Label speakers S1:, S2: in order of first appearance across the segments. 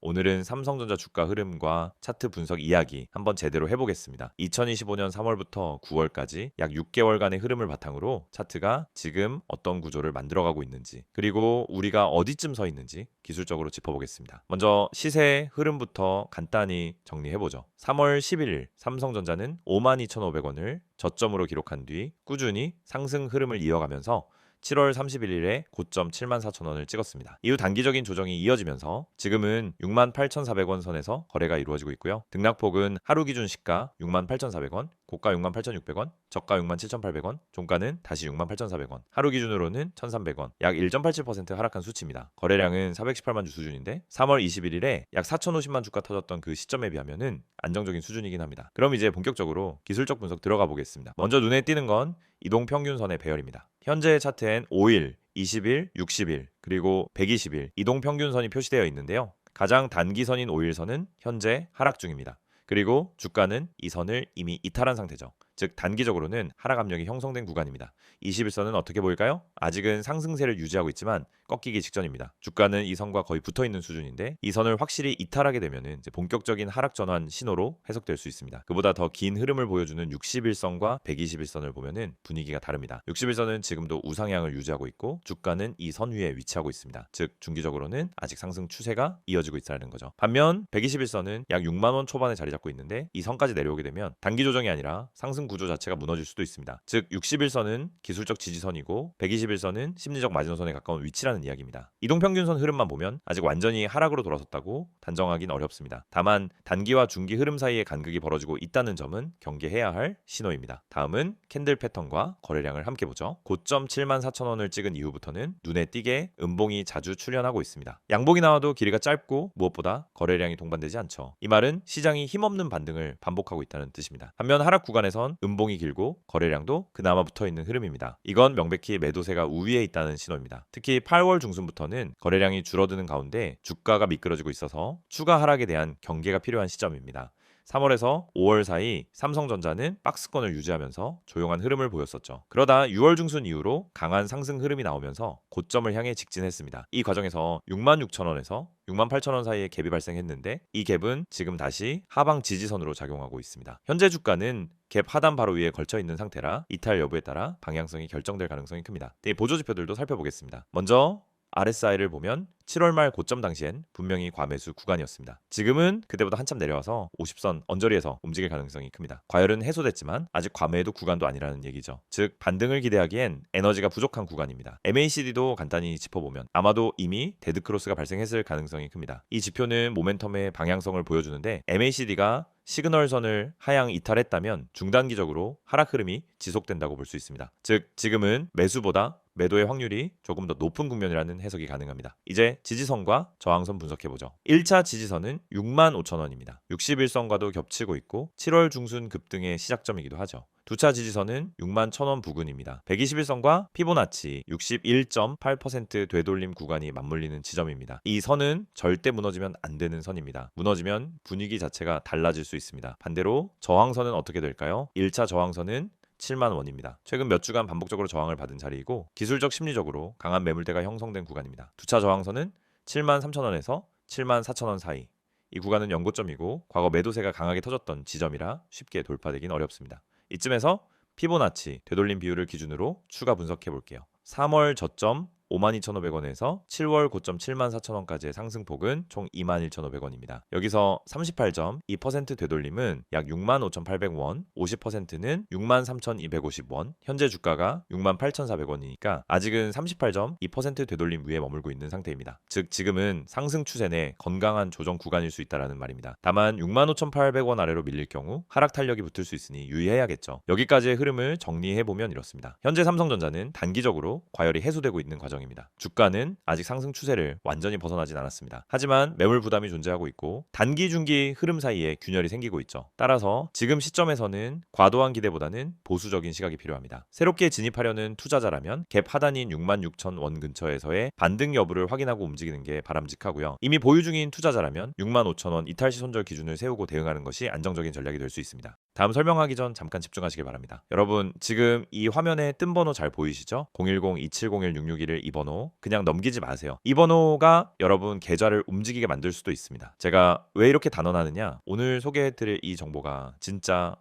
S1: 오늘은 삼성전자 주가 흐름과 차트 분석 이야기 한번 제대로 해보겠습니다. 2025년 3월부터 9월까지 약 6개월간의 흐름을 바탕으로 차트가 지금 어떤 구조를 만들어가고 있는지, 그리고 우리가 어디쯤 서 있는지 기술적으로 짚어보겠습니다. 먼저 시세 흐름부터 간단히 정리해보죠. 3월 11일 삼성전자는 52,500원을 저점으로 기록한 뒤 꾸준히 상승 흐름을 이어가면서 7월 31일에 고점 74,000원을 찍었습니다. 이후 단기적인 조정이 이어지면서 지금은 68,400원 선에서 거래가 이루어지고 있고요. 등락폭은 하루 기준 시가 68,400원, 고가 68,600원, 저가 67,800원, 종가는 다시 68,400원, 하루 기준으로는 1,300원, 약 1.87% 하락한 수치입니다. 거래량은 418만 주 수준인데 3월 21일에 약 4,050만 주가 터졌던 그 시점에 비하면은 안정적인 수준이긴 합니다. 그럼 이제 본격적으로 기술적 분석 들어가 보겠습니다. 먼저 눈에 띄는 건 이동평균선의 배열입니다. 현재 차트엔 5일, 20일, 60일, 그리고 120일 이동평균선이 표시되어 있는데요. 가장 단기선인 5일선은 현재 하락 중입니다. 그리고 주가는 이 선을 이미 이탈한 상태죠. 즉 단기적으로는 하락 압력이 형성된 구간입니다. 21선은 어떻게 보일까요? 아직은 상승세를 유지하고 있지만 꺾이기 직전입니다. 주가는 이 선과 거의 붙어있는 수준인데 이 선을 확실히 이탈하게 되면 이제 본격적인 하락 전환 신호로 해석될 수 있습니다. 그보다 더 긴 흐름을 보여주는 61선과 121선을 보면은 분위기가 다릅니다. 61선은 지금도 우상향을 유지하고 있고 주가는 이 선 위에 위치하고 있습니다. 즉 중기적으로는 아직 상승 추세가 이어지고 있다는 거죠. 반면 121선은 약 6만 원 초반에 자리 잡고 있는데 이 선까지 내려오게 되면 단기 조정이 아니라 상승 구조 자체가 무너질 수도 있습니다. 즉 61선은 기술적 지지선이고 121선은 심리적 마지노선에 가까운 위치라는 이야기입니다. 이동평균선 흐름만 보면 아직 완전히 하락으로 돌아섰다고 단정하긴 어렵습니다. 다만 단기와 중기 흐름 사이에 간극이 벌어지고 있다는 점은 경계해야 할 신호입니다. 다음은 캔들 패턴과 거래량을 함께 보죠. 고점 74,000원을 찍은 이후부터는 눈에 띄게 음봉이 자주 출현하고 있습니다. 양봉이 나와도 길이가 짧고 무엇보다 거래량이 동반되지 않죠. 이 말은 시장이 힘없는 반등을 반복하고 있다는 뜻입니다. 반면 하락 구간에선 음봉이 길고 거래량도 그나마 붙어있는 흐름입니다. 이건 명백히 매도세가 우위에 있다는 신호입니다. 특히 8월 중순부터는 거래량이 줄어드는 가운데 주가가 미끄러지고 있어서 추가 하락에 대한 경계가 필요한 시점입니다. 3월에서 5월 사이 삼성전자는 박스권을 유지하면서 조용한 흐름을 보였었죠. 그러다 6월 중순 이후로 강한 상승 흐름이 나오면서 고점을 향해 직진했습니다. 이 과정에서 66,000원에서 68,000원 사이에 갭이 발생했는데 이 갭은 지금 다시 하방 지지선으로 작용하고 있습니다. 현재 주가는 갭 하단 바로 위에 걸쳐 있는 상태라 이탈 여부에 따라 방향성이 결정될 가능성이 큽니다. 이 보조 지표들도 살펴보겠습니다. 먼저 RSI를 보면 7월 말 고점 당시엔 분명히 과매수 구간이었습니다. 지금은 그때보다 한참 내려와서 50선 언저리에서 움직일 가능성이 큽니다. 과열은 해소됐지만 아직 과매도 구간도 아니라는 얘기죠. 즉 반등을 기대하기엔 에너지가 부족한 구간입니다. MACD도 간단히 짚어보면 아마도 이미 데드크로스가 발생했을 가능성이 큽니다. 이 지표는 모멘텀의 방향성을 보여주는데 MACD가 시그널선을 하향 이탈했다면 중단기적으로 하락 흐름이 지속된다고 볼 수 있습니다. 즉 지금은 매수보다 매도의 확률이 조금 더 높은 국면이라는 해석이 가능합니다. 이제 지지선과 저항선 분석해보죠. 1차 지지선은 65,000원입니다. 61선과도 겹치고 있고 7월 중순 급등의 시작점이기도 하죠. 2차 지지선은 61,000원 부근입니다. 121선과 피보나치 61.8% 되돌림 구간이 맞물리는 지점입니다. 이 선은 절대 무너지면 안 되는 선입니다. 무너지면 분위기 자체가 달라질 수 있습니다. 반대로 저항선은 어떻게 될까요? 1차 저항선은 7만 원입니다. 최근 몇 주간 반복적으로 저항을 받은 자리이고 기술적 심리적으로 강한 매물대가 형성된 구간입니다. 2차 저항선은 73,000원에서 74,000원 사이. 이 구간은 연고점이고 과거 매도세가 강하게 터졌던 지점이라 쉽게 돌파되긴 어렵습니다. 이쯤에서 피보나치 되돌림 비율을 기준으로 추가 분석해 볼게요. 3월 저점 52,500원에서 7월 고점 74,000원까지의 상승폭은 총 21,500원입니다. 여기서 38.2% 되돌림은 약 65,800원, 50%는 63,250원, 현재 주가가 68,400원이니까 아직은 38.2% 되돌림 위에 머물고 있는 상태입니다. 즉 지금은 상승 추세 내 건강한 조정 구간일 수 있다는 말입니다. 다만 65,800원 아래로 밀릴 경우 하락 탄력이 붙을 수 있으니 유의해야겠죠. 여기까지의 흐름을 정리해보면 이렇습니다. 현재 삼성전자는 단기적으로 과열이 해소되고 있는 과정입니다. 주가는 아직 상승 추세를 완전히 벗어나진 않았습니다. 하지만 매물 부담이 존재하고 있고 단기 중기 흐름 사이에 균열이 생기고 있죠. 따라서 지금 시점에서는 과도한 기대보다는 보수적인 시각이 필요합니다. 새롭게 진입하려는 투자자라면 갭 하단인 66,000원 근처에서의 반등 여부를 확인하고 움직이는 게 바람직하고요. 이미 보유 중인 투자자라면 65,000원 이탈시 손절 기준을 세우고 대응하는 것이 안정적인 전략이 될 수 있습니다. 다음 설명하기 전 잠깐 집중하시길 바랍니다. 여러분 지금 이 화면에 뜬 번호 잘 보이시죠? 010-2701-661을 이 번호 그냥 넘기지 마세요. 이 번호가 여러분 계좌를 움직이게 만들 수도 있습니다. 제가 왜 이렇게 단언하느냐? 오늘 소개해드릴 이 정보가 진짜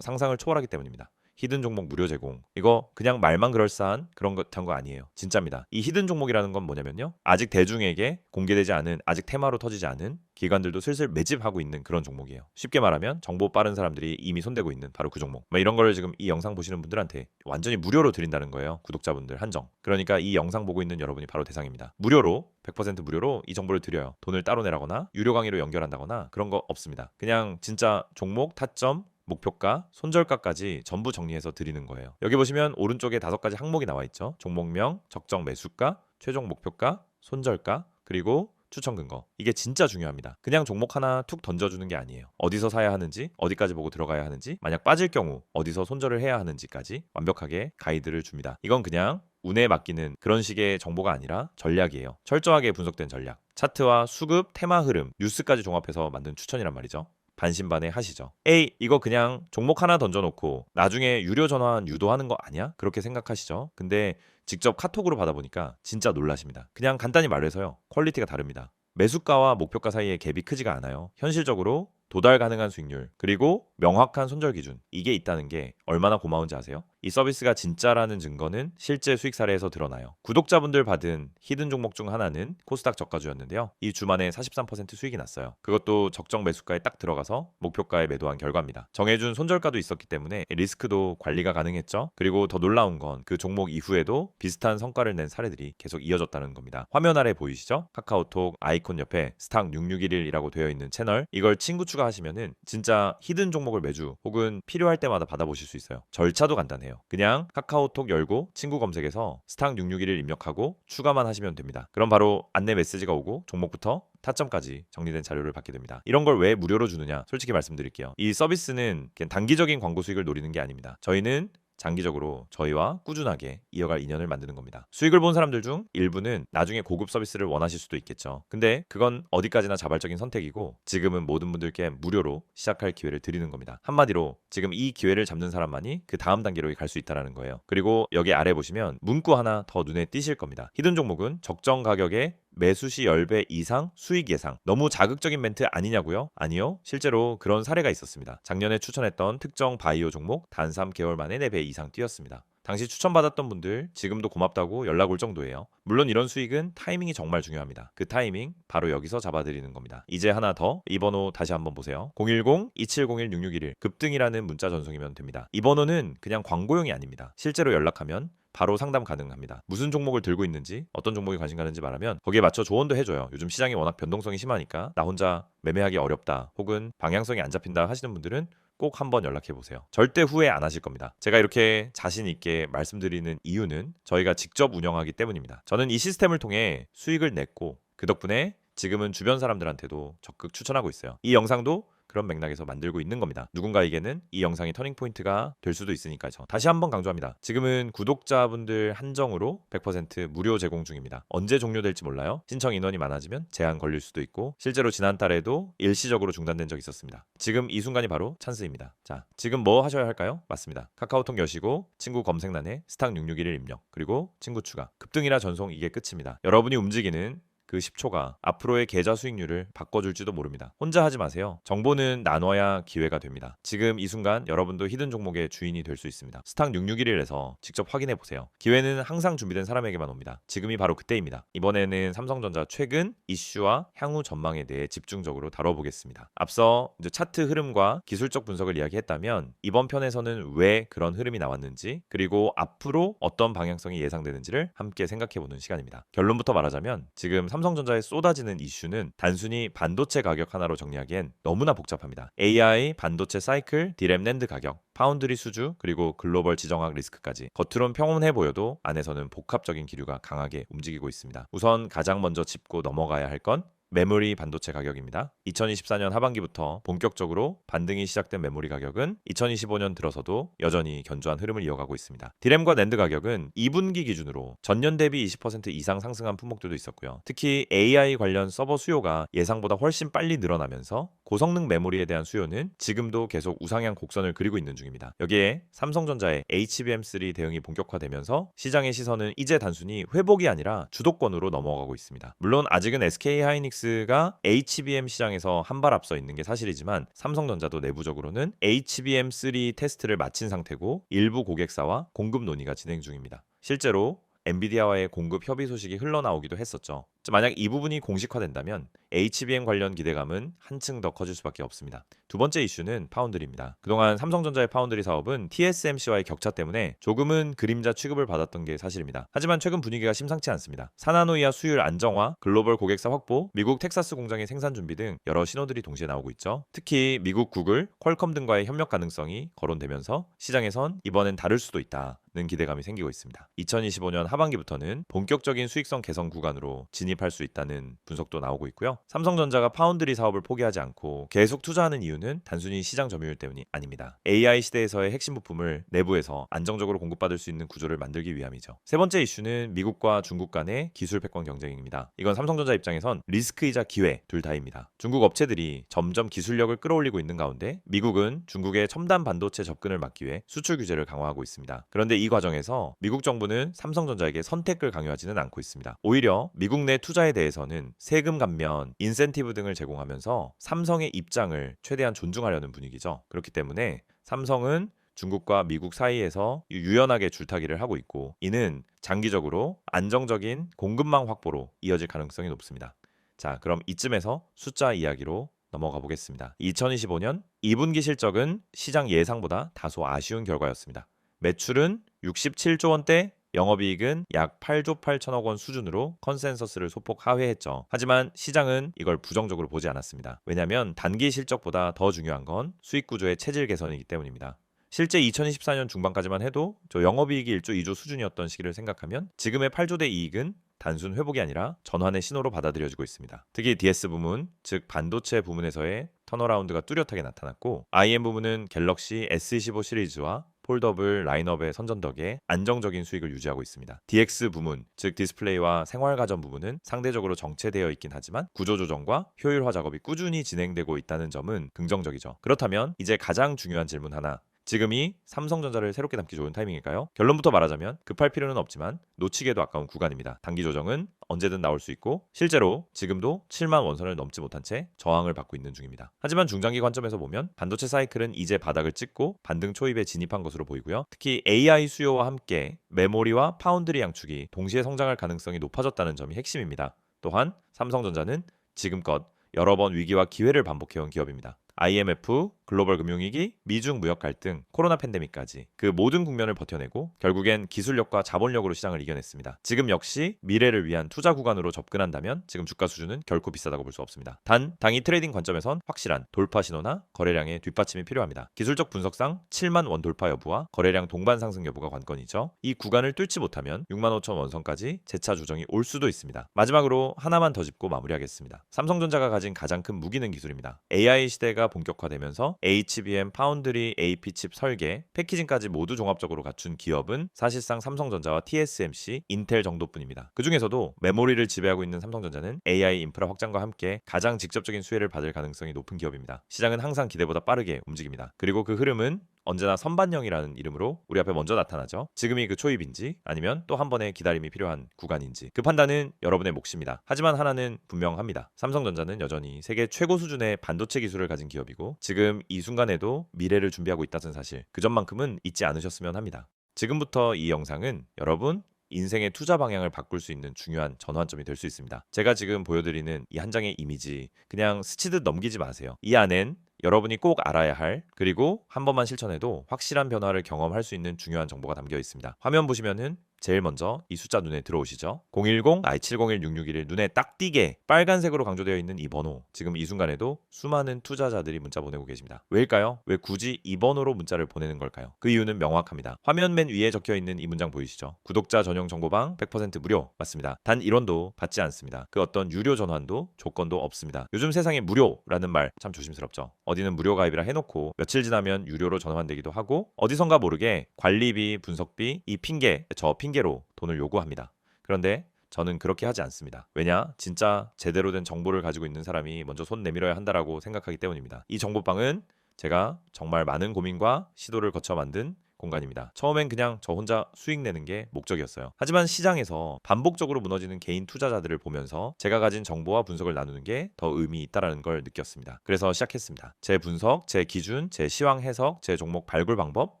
S1: 상상을 초월하기 때문입니다. 히든 종목 무료 제공. 이거 그냥 말만 그럴싸한 그런 거 아니에요. 진짜입니다. 이 히든 종목이라는 건 뭐냐면요. 아직 대중에게 공개되지 않은, 아직 테마로 터지지 않은 기관들도 슬슬 매집하고 있는 그런 종목이에요. 쉽게 말하면 정보 빠른 사람들이 이미 손대고 있는 바로 그 종목. 이런 거를 지금 이 영상 보시는 분들한테 완전히 무료로 드린다는 거예요. 구독자분들 한정. 그러니까 이 영상 보고 있는 여러분이 바로 대상입니다. 무료로 100% 무료로 이 정보를 드려요. 돈을 따로 내라거나 유료 강의로 연결한다거나 그런 거 없습니다. 그냥 진짜 종목, 타점, 목표가, 손절가까지 전부 정리해서 드리는 거예요. 여기 보시면 오른쪽에 5가지 항목이 나와 있죠. 종목명, 적정 매수가, 최종 목표가, 손절가, 그리고 추천 근거. 이게 진짜 중요합니다. 그냥 종목 하나 툭 던져주는 게 아니에요. 어디서 사야 하는지, 어디까지 보고 들어가야 하는지, 만약 빠질 경우 어디서 손절을 해야 하는지까지 완벽하게 가이드를 줍니다. 이건 그냥 운에 맡기는 그런 식의 정보가 아니라 전략이에요. 철저하게 분석된 전략. 차트와 수급, 테마 흐름, 뉴스까지 종합해서 만든 추천이란 말이죠. 반신반의하시죠. 에이, 이거 그냥 종목 하나 던져놓고 나중에 유료 전환 유도하는 거 아니야? 그렇게 생각하시죠. 근데 직접 카톡으로 받아보니까 진짜 놀라십니다. 그냥 간단히 말해서요. 퀄리티가 다릅니다. 매수가와 목표가 사이에 갭이 크지가 않아요. 현실적으로 도달 가능한 수익률, 그리고 명확한 손절 기준, 이게 있다는 게 얼마나 고마운지 아세요? 이 서비스가 진짜라는 증거는 실제 수익 사례에서 드러나요. 구독자분들 받은 히든 종목 중 하나는 코스닥 저가주였는데요. 이 주만에 43% 수익이 났어요. 그것도 적정 매수가에 딱 들어가서 목표가에 매도한 결과입니다. 정해준 손절가도 있었기 때문에 리스크도 관리가 가능했죠. 그리고 더 놀라운 건 그 종목 이후에도 비슷한 성과를 낸 사례들이 계속 이어졌다는 겁니다. 화면 아래 보이시죠? 카카오톡 아이콘 옆에 스탁 6611이라고 되어 있는 채널, 이걸 친구 추가하시면은 진짜 히든 종목을 매주 혹은 필요할 때마다 받아보실 수 있어요. 절차도 간단해요. 그냥 카카오톡 열고 친구 검색에서 스탁 6611 입력하고 추가만 하시면 됩니다. 그럼 바로 안내 메시지가 오고 종목부터 타점까지 정리된 자료를 받게 됩니다. 이런 걸 왜 무료로 주느냐? 솔직히 말씀드릴게요. 이 서비스는 그냥 단기적인 광고 수익을 노리는 게 아닙니다. 저희는 장기적으로 저희와 꾸준하게 이어갈 인연을 만드는 겁니다. 수익을 본 사람들 중 일부는 나중에 고급 서비스를 원하실 수도 있겠죠. 근데 그건 어디까지나 자발적인 선택이고 지금은 모든 분들께 무료로 시작할 기회를 드리는 겁니다. 한마디로 지금 이 기회를 잡는 사람만이 그 다음 단계로 갈 수 있다는 거예요. 그리고 여기 아래 보시면 문구 하나 더 눈에 띄실 겁니다. 히든 종목은 적정 가격에 매수 시 10배 이상 수익 예상. 너무 자극적인 멘트 아니냐고요? 아니요. 실제로 그런 사례가 있었습니다. 작년에 추천했던 특정 바이오 종목 단 3개월 만에 4배 이상 뛰었습니다. 당시 추천받았던 분들 지금도 고맙다고 연락 올 정도예요. 물론 이런 수익은 타이밍이 정말 중요합니다. 그 타이밍 바로 여기서 잡아드리는 겁니다. 이제 하나 더, 이 번호 다시 한번 보세요. 010-2701-6611 급등이라는 문자 전송이면 됩니다. 이 번호는 그냥 광고용이 아닙니다. 실제로 연락하면 바로 상담 가능합니다. 무슨 종목을 들고 있는지, 어떤 종목에 관심 가는지 말하면 거기에 맞춰 조언도 해줘요. 요즘 시장이 워낙 변동성이 심하니까 나 혼자 매매하기 어렵다, 혹은 방향성이 안 잡힌다 하시는 분들은 꼭 한번 연락해 보세요. 절대 후회 안 하실 겁니다. 제가 이렇게 자신 있게 말씀드리는 이유는 저희가 직접 운영하기 때문입니다. 저는 이 시스템을 통해 수익을 냈고 그 덕분에 지금은 주변 사람들한테도 적극 추천하고 있어요. 이 영상도 그런 맥락에서 만들고 있는 겁니다. 누군가에게는 이 영상이 터닝포인트가 될 수도 있으니까요. 다시 한번 강조합니다. 지금은 구독자분들 한정으로 100% 무료 제공 중입니다. 언제 종료될지 몰라요. 신청 인원이 많아지면 제한 걸릴 수도 있고 실제로 지난달에도 일시적으로 중단된 적이 있었습니다. 지금 이 순간이 바로 찬스입니다. 자, 지금 뭐 하셔야 할까요? 맞습니다. 카카오톡 여시고 친구 검색란에 스탁 6611 입력, 그리고 친구 추가. 급등이라 전송, 이게 끝입니다. 여러분이 움직이는 그 10초가 앞으로의 계좌 수익률을 바꿔줄지도 모릅니다. 혼자 하지 마세요. 정보는 나눠야 기회가 됩니다. 지금 이 순간 여러분도 히든 종목의 주인이 될 수 있습니다. 스탁 6611에서 직접 확인해 보세요. 기회는 항상 준비된 사람에게만 옵니다. 지금이 바로 그때입니다. 이번에는 삼성전자 최근 이슈와 향후 전망에 대해 집중적으로 다뤄보겠습니다. 앞서 이제 차트 흐름과 기술적 분석을 이야기했다면 이번 편에서는 왜 그런 흐름이 나왔는지, 그리고 앞으로 어떤 방향성이 예상되는지를 함께 생각해보는 시간입니다. 결론부터 말하자면 지금 삼성전자에 쏟아지는 이슈는 단순히 반도체 가격 하나로 정리하기엔 너무나 복잡합니다. AI, 반도체 사이클, 디램 낸드 가격, 파운드리 수주, 그리고 글로벌 지정학 리스크까지. 겉으론 평온해 보여도 안에서는 복합적인 기류가 강하게 움직이고 있습니다. 우선 가장 먼저 짚고 넘어가야 할 건 메모리 반도체 가격입니다. 2024년 하반기부터 본격적으로 반등이 시작된 메모리 가격은 2025년 들어서도 여전히 견조한 흐름을 이어가고 있습니다. 디램과 낸드 가격은 2분기 기준으로 전년 대비 20% 이상 상승한 품목들도 있었고요. 특히 AI 관련 서버 수요가 예상보다 훨씬 빨리 늘어나면서 고성능 메모리에 대한 수요는 지금도 계속 우상향 곡선을 그리고 있는 중입니다. 여기에 삼성전자의 HBM3 대응이 본격화되면서 시장의 시선은 이제 단순히 회복이 아니라 주도권으로 넘어가고 있습니다. 물론 아직은 SK하이닉스가 HBM 시장에서 한 발 앞서 있는 게 사실이지만 삼성전자도 내부적으로는 HBM3 테스트를 마친 상태고 일부 고객사와 공급 논의가 진행 중입니다. 실제로 엔비디아와의 공급 협의 소식이 흘러나오기도 했었죠. 만약 이 부분이 공식화된다면 HBM 관련 기대감은 한층 더 커질 수밖에 없습니다. 두 번째 이슈는 파운드리입니다. 그동안 삼성전자의 파운드리 사업은 TSMC와의 격차 때문에 조금은 그림자 취급을 받았던 게 사실입니다. 하지만 최근 분위기가 심상치 않습니다. 4나노 이하 수율 안정화, 글로벌 고객사 확보, 미국 텍사스 공장의 생산 준비 등 여러 신호들이 동시에 나오고 있죠. 특히 미국 구글, 퀄컴 등과의 협력 가능성이 거론되면서 시장에선 이번엔 다를 수도 있다는 기대감이 생기고 있습니다. 2025년 하반기부터는 본격적인 수익성 개선 구간으로 진입할 수 있다는 분석도 나오고 있고요. 삼성전자가 파운드리 사업을 포기하지 않고 계속 투자하는 이유는 단순히 시장 점유율 때문이 아닙니다. AI 시대에서의 핵심 부품을 내부에서 안정적으로 공급받을 수 있는 구조를 만들기 위함이죠. 세 번째 이슈는 미국과 중국 간의 기술 패권 경쟁입니다. 이건 삼성전자 입장에선 리스크이자 기회 둘 다입니다. 중국 업체들이 점점 기술력을 끌어올리고 있는 가운데 미국은 중국의 첨단 반도체 접근을 막기 위해 수출 규제를 강화하고 있습니다. 그런데 이 과정에서 미국 정부는 삼성전자에게 선택을 강요하지는 않고 있습니다. 오히려 미국 내 투자에 대해서는 세금 감면, 인센티브 등을 제공하면서 삼성의 입장을 최대한 존중하려는 분위기죠. 그렇기 때문에 삼성은 중국과 미국 사이에서 유연하게 줄타기를 하고 있고 이는 장기적으로 안정적인 공급망 확보로 이어질 가능성이 높습니다. 자, 그럼 이쯤에서 숫자 이야기로 넘어가 보겠습니다. 2025년 2분기 실적은 시장 예상보다 다소 아쉬운 결과였습니다. 매출은 67조 원대, 영업이익은 약 8조 8천억 원 수준으로 컨센서스를 소폭 하회했죠. 하지만 시장은 이걸 부정적으로 보지 않았습니다. 왜냐하면 단기 실적보다 더 중요한 건 수익 구조의 체질 개선이기 때문입니다. 실제 2024년 중반까지만 해도 저 영업이익이 1조 2조 수준이었던 시기를 생각하면 지금의 8조대 이익은 단순 회복이 아니라 전환의 신호로 받아들여지고 있습니다. 특히 DS 부문, 즉 반도체 부문에서의 턴어라운드가 뚜렷하게 나타났고 IM 부문은 갤럭시 S25 시리즈와 폴더블 라인업의 선전 덕에 안정적인 수익을 유지하고 있습니다. DX 부문, 즉 디스플레이와 생활가전 부문은 상대적으로 정체되어 있긴 하지만 구조조정과 효율화 작업이 꾸준히 진행되고 있다는 점은 긍정적이죠. 그렇다면 이제 가장 중요한 질문 하나, 지금이 삼성전자를 새롭게 담기 좋은 타이밍일까요? 결론부터 말하자면 급할 필요는 없지만 놓치기에도 아까운 구간입니다. 단기 조정은 언제든 나올 수 있고 실제로 지금도 7만 원선을 넘지 못한 채 저항을 받고 있는 중입니다. 하지만 중장기 관점에서 보면 반도체 사이클은 이제 바닥을 찍고 반등 초입에 진입한 것으로 보이고요. 특히 AI 수요와 함께 메모리와 파운드리 양축이 동시에 성장할 가능성이 높아졌다는 점이 핵심입니다. 또한 삼성전자는 지금껏 여러 번 위기와 기회를 반복해온 기업입니다. IMF, 글로벌 금융위기, 미중 무역 갈등, 코로나 팬데믹까지 그 모든 국면을 버텨내고 결국엔 기술력과 자본력으로 시장을 이겨냈습니다. 지금 역시 미래를 위한 투자 구간으로 접근한다면 지금 주가 수준은 결코 비싸다고 볼 수 없습니다. 단, 당이 트레이딩 관점에선 확실한 돌파 신호나 거래량의 뒷받침이 필요합니다. 기술적 분석상 7만 원 돌파 여부와 거래량 동반 상승 여부가 관건이죠. 이 구간을 뚫지 못하면 6만 5천 원선까지 재차 조정이 올 수도 있습니다. 마지막으로 하나만 더 짚고 마무리하겠습니다. 삼성전자가 가진 가장 큰 무기는 기술입니다. AI 시대가 본격화되면서 HBM, 파운드리, AP 칩 설계, 패키징까지 모두 종합적으로 갖춘 기업은 사실상 삼성전자와 TSMC, 인텔 정도뿐입니다. 그 중에서도 메모리를 지배하고 있는 삼성전자는 AI 인프라 확장과 함께 가장 직접적인 수혜를 받을 가능성이 높은 기업입니다. 시장은 항상 기대보다 빠르게 움직입니다. 그리고 그 흐름은 언제나 선반영이라는 이름으로 우리 앞에 먼저 나타나죠. 지금이 그 초입인지 아니면 또 한 번의 기다림이 필요한 구간인지 그 판단은 여러분의 몫입니다. 하지만 하나는 분명합니다. 삼성전자는 여전히 세계 최고 수준의 반도체 기술을 가진 기업이고 지금 이 순간에도 미래를 준비하고 있다는 사실, 그 점만큼은 잊지 않으셨으면 합니다. 지금부터 이 영상은 여러분 인생의 투자 방향을 바꿀 수 있는 중요한 전환점이 될 수 있습니다. 제가 지금 보여드리는 이 한 장의 이미지 그냥 스치듯 넘기지 마세요. 이 안엔 여러분이 꼭 알아야 할, 그리고 한 번만 실천해도 확실한 변화를 경험할 수 있는 중요한 정보가 담겨 있습니다. 화면 보시면은 제일 먼저 이 숫자 눈에 들어오시죠? 701-661을 눈에 딱 띄게 빨간색으로 강조되어 있는 이 번호, 지금 이 순간에도 수많은 투자자들이 문자 보내고 계십니다. 왜일까요? 왜 굳이 이 번호로 문자를 보내는 걸까요? 그 이유는 명확합니다. 화면 맨 위에 적혀 있는 이 문장 보이시죠? 구독자 전용 정보방 100% 무료. 맞습니다. 단 1원도 받지 않습니다. 그 어떤 유료 전환도 조건도 없습니다. 요즘 세상에 무료라는 말 참 조심스럽죠. 어디는 무료 가입이라 해놓고 며칠 지나면 유료로 전환되기도 하고, 어디선가 모르게 관리비, 분석비, 이 핑계, 저 핑계로 돈을 요구합니다. 그런데 저는 그렇게 하지 않습니다. 왜냐? 진짜 제대로 된 정보를 가지고 있는 사람이 먼저 손 내밀어야 한다라고 생각하기 때문입니다. 이 정보방은 제가 정말 많은 고민과 시도를 거쳐 만든 공간입니다. 처음엔 그냥 저 혼자 수익 내는 게 목적이었어요. 하지만 시장에서 반복적으로 무너지는 개인 투자자들을 보면서 제가 가진 정보와 분석을 나누는 게 더 의미 있다라는 걸 느꼈습니다. 그래서 시작했습니다. 제 분석, 제 기준, 제 시황 해석, 제 종목 발굴 방법,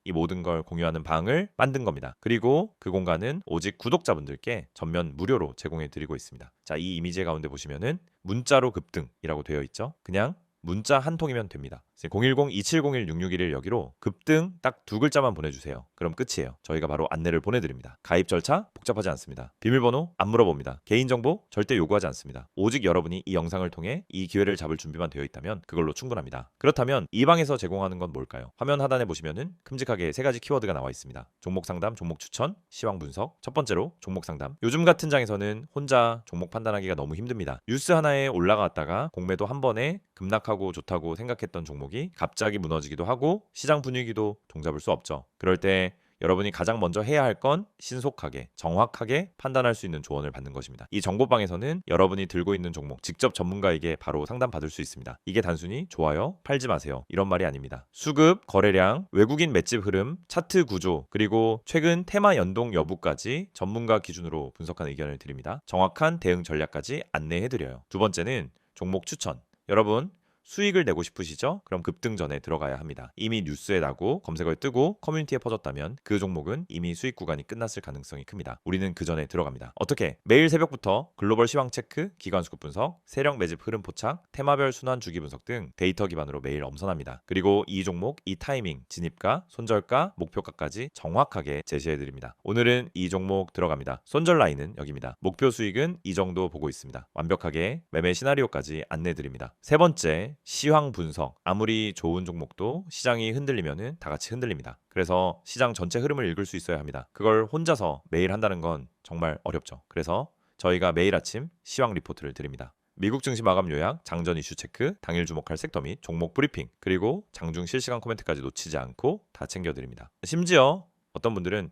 S1: 이 모든 걸 공유하는 방을 만든 겁니다. 그리고 그 공간은 오직 구독자분들께 전면 무료로 제공해 드리고 있습니다. 자, 이 이미지 가운데 보시면은 문자로 급등이라고 되어 있죠. 그냥 문자 한 통이면 됩니다. 010-2701-661을 여기로 급등 딱 두 글자만 보내주세요. 그럼 끝이에요. 저희가 바로 안내를 보내드립니다. 가입 절차 복잡하지 않습니다. 비밀번호 안 물어봅니다. 개인정보 절대 요구하지 않습니다. 오직 여러분이 이 영상을 통해 이 기회를 잡을 준비만 되어 있다면 그걸로 충분합니다. 그렇다면 이 방에서 제공하는 건 뭘까요? 화면 하단에 보시면은 큼직하게 세 가지 키워드가 나와 있습니다. 종목 상담, 종목 추천, 시황 분석. 첫 번째로 종목 상담. 요즘 같은 장에서는 혼자 종목 판단하기가 너무 힘듭니다. 뉴스 하나에 올라갔다가 공매도 한 번에 급락하고 좋다고 생각했던 종목이 갑자기 무너지기도 하고 시장 분위기도 종잡을 수 없죠. 그럴 때 여러분이 가장 먼저 해야 할 건 신속하게, 정확하게 판단할 수 있는 조언을 받는 것입니다. 이 정보방에서는 여러분이 들고 있는 종목 직접 전문가에게 바로 상담받을 수 있습니다. 이게 단순히 좋아요, 팔지 마세요 이런 말이 아닙니다. 수급, 거래량, 외국인 맷집 흐름, 차트 구조, 그리고 최근 테마 연동 여부까지 전문가 기준으로 분석한 의견을 드립니다. 정확한 대응 전략까지 안내해드려요. 두 번째는 종목 추천. 여러분 수익을 내고 싶으시죠? 그럼 급등 전에 들어가야 합니다. 이미 뉴스에 나고 검색어에 뜨고 커뮤니티에 퍼졌다면 그 종목은 이미 수익 구간이 끝났을 가능성이 큽니다. 우리는 그 전에 들어갑니다. 어떻게? 매일 새벽부터 글로벌 시황 체크, 기관 수급 분석, 세력 매집 흐름 포착, 테마별 순환 주기 분석 등 데이터 기반으로 매일 엄선합니다. 그리고 이 종목, 이 타이밍, 진입가, 손절가, 목표가까지 정확하게 제시해 드립니다. 오늘은 이 종목 들어갑니다. 손절 라인은 여기입니다. 목표 수익은 이 정도 보고 있습니다. 완벽하게 매매 시나리오까지 안내 드립니다. 세 번째, 시황 분석. 아무리 좋은 종목도 시장이 흔들리면은 다 같이 흔들립니다. 그래서 시장 전체 흐름을 읽을 수 있어야 합니다. 그걸 혼자서 매일 한다는 건 정말 어렵죠. 그래서 저희가 매일 아침 시황 리포트를 드립니다. 미국 증시 마감 요약, 장전 이슈 체크, 당일 주목할 섹터 및 종목 브리핑, 그리고 장중 실시간 코멘트까지 놓치지 않고 다 챙겨드립니다. 심지어 어떤 분들은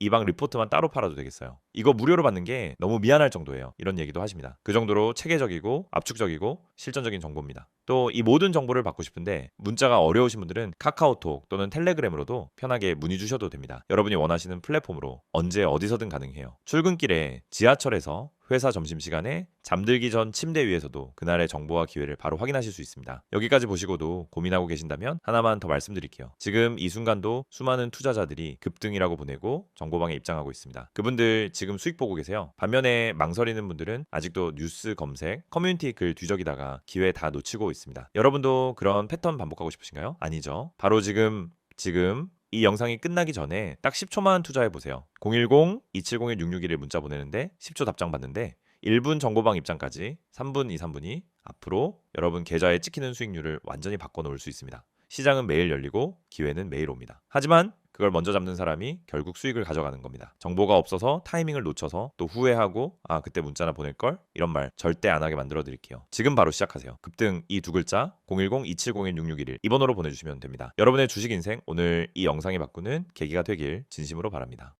S1: 이 방 리포트만 따로 팔아도 되겠어요. 이거 무료로 받는 게 너무 미안할 정도예요. 이런 얘기도 하십니다. 그 정도로 체계적이고 압축적이고 실전적인 정보입니다. 또 이 모든 정보를 받고 싶은데 문자가 어려우신 분들은 카카오톡 또는 텔레그램으로도 편하게 문의 주셔도 됩니다. 여러분이 원하시는 플랫폼으로 언제 어디서든 가능해요. 출근길에, 지하철에서, 회사 점심시간에, 잠들기 전 침대 위에서도 그날의 정보와 기회를 바로 확인하실 수 있습니다. 여기까지 보시고도 고민하고 계신다면 하나만 더 말씀드릴게요. 지금 이 순간도 수많은 투자자들이 급등이라고 보내고 정보방에 입장하고 있습니다. 그분들 지금 수익 보고 계세요. 반면에 망설이는 분들은 아직도 뉴스 검색, 커뮤니티 글 뒤적이다가 기회 다 놓치고 있습니다. 여러분도 그런 패턴 반복하고 싶으신가요? 아니죠. 바로 지금 이 영상이 끝나기 전에 딱 10초만 투자해 보세요. 010-2701-661을 문자 보내는데 10초 답장 받는데 1분 정보방 입장까지 3분, 3분이 앞으로 여러분 계좌에 찍히는 수익률을 완전히 바꿔놓을 수 있습니다. 시장은 매일 열리고 기회는 매일 옵니다. 하지만 그걸 먼저 잡는 사람이 결국 수익을 가져가는 겁니다. 정보가 없어서 타이밍을 놓쳐서 또 후회하고 그때 문자나 보낼걸? 이런 말 절대 안 하게 만들어 드릴게요. 지금 바로 시작하세요. 급등 이 두 글자 010-2701-6611 이 번호로 보내주시면 됩니다. 여러분의 주식 인생 오늘 이 영상이 바꾸는 계기가 되길 진심으로 바랍니다.